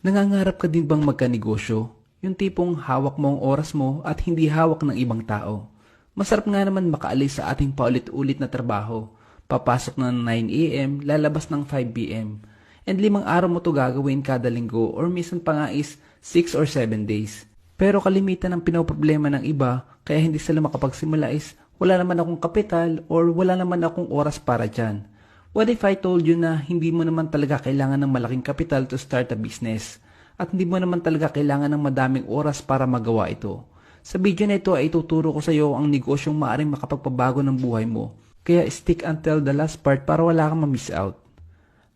Nangangarap ka din bang magkanegosyo? Yung tipong hawak mo ang oras mo at hindi hawak ng ibang tao. Masarap nga naman makaalis sa ating paulit-ulit na trabaho. Papasok ng 9 a.m., lalabas ng 5 p.m. And 5 araw mo to gagawin kada linggo or minsan pa nga is 6 or 7 days. Pero kalimitan ng pinoproblema ng iba kaya hindi sila makapagsimula is wala naman akong kapital or wala naman akong oras para dyan. What if I told you na hindi mo naman talaga kailangan ng malaking kapital to start a business? At hindi mo naman talaga kailangan ng madaming oras para magawa ito. Sa video na ito ay ituturo ko sa iyo ang negosyong maaaring makapagpabago ng buhay mo. Kaya stick until the last part para wala kang ma-miss out.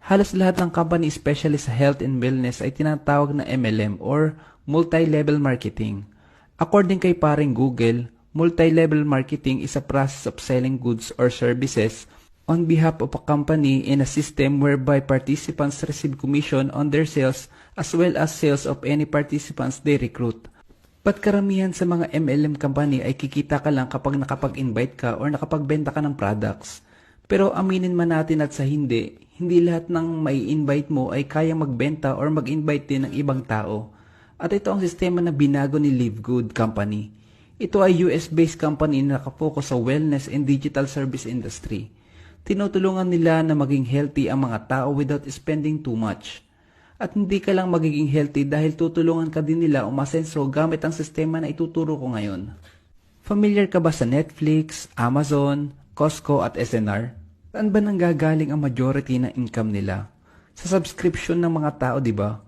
Halos lahat ng company especially sa health and wellness ay tinatawag na MLM or multi-level marketing. According kay paring Google, multi-level marketing is a process of selling goods or services on behalf of a company in a system whereby participants receive commission on their sales as well as sales of any participants they recruit. But karamihan sa mga MLM company ay kikita ka lang kapag nakapag-invite ka or nakapagbenta ka ng products. Pero aminin man natin at sa hindi lahat ng may invite mo ay kayang magbenta or mag-invite din ng ibang tao. At ito ang sistema na binago ni Live Good Company. Ito ay US-based company na nakapokus sa wellness and digital service industry. Tinutulungan nila na maging healthy ang mga tao without spending too much. At hindi ka lang magiging healthy dahil tutulungan ka din nila umasenso gamit ang sistema na ituturo ko ngayon. Familiar ka ba sa Netflix, Amazon, Costco at SNR? Saan ba nanggagaling ang majority ng income nila? Sa subscription ng mga tao, di ba?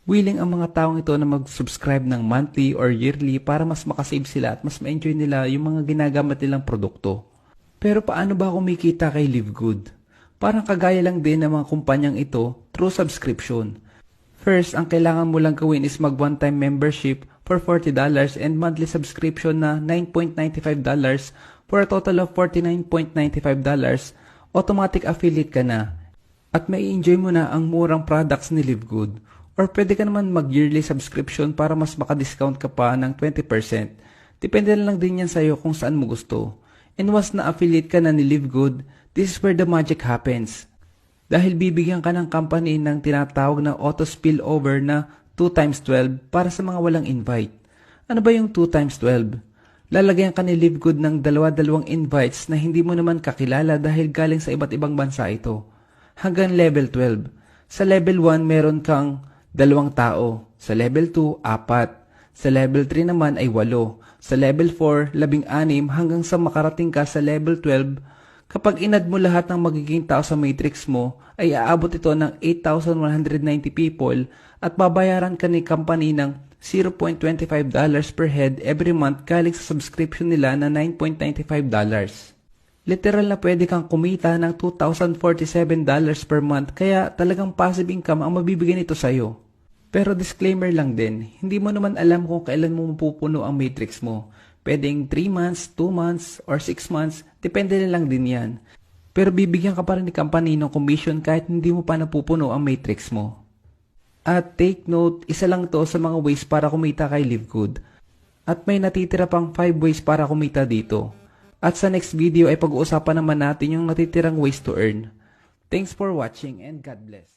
Willing ang mga taong ito na mag-subscribe ng monthly or yearly para mas makasave sila at mas ma-enjoy nila yung mga ginagamit nilang produkto. Pero paano ba kumikita kay Live Good? Parang kagaya lang din ng mga kumpanyang ito through subscription. First, ang kailangan mo lang gawin is mag one-time membership for $40 and monthly subscription na $9.95 for a total of $49.95. Automatic affiliate ka na. At may enjoy mo na ang murang products ni Live Good. Or pwede ka naman mag-yearly subscription para mas maka-discount ka pa ng 20%. Depende na lang din yan sa'yo kung saan mo gusto. And once na-affiliate ka na ni Live Good, this is where the magic happens. Dahil bibigyan ka ng company ng tinatawag na auto spillover na 2x12 para sa mga walang invite. Ano ba yung 2x12? Lalagyan ka ni Live Good ng dalawa-dalawang invites na hindi mo naman kakilala dahil galing sa iba't ibang bansa ito. Hanggang level 12. Sa level 1 meron kang 2 tao. Sa level 2, 4. Sa level 3 naman ay 8. Sa level 4, 16 hanggang sa makarating ka sa level 12. Kapag inad mo lahat ng magiging tao sa matrix mo, ay aabot ito ng 8,190 people at babayaran ka ni company ng $0.25 per head every month galing sa subscription nila na $9.95. Literal na pwede kang kumita ng $2,047 per month kaya talagang passive income ang mabibigyan nito sa'yo. Pero disclaimer lang din, hindi mo naman alam kung kailan mo mapupuno ang matrix mo. Pwedeng 3 months, 2 months, or 6 months, depende na lang din yan. Pero bibigyan ka pa rin ni company ng commission kahit hindi mo pa napupuno ang matrix mo. At take note, isa lang to sa mga ways para kumita kay Live Good. At may natitira pang 5 ways para kumita dito. At sa next video ay pag-uusapan naman natin yung natitirang ways to earn. Thanks for watching and God bless.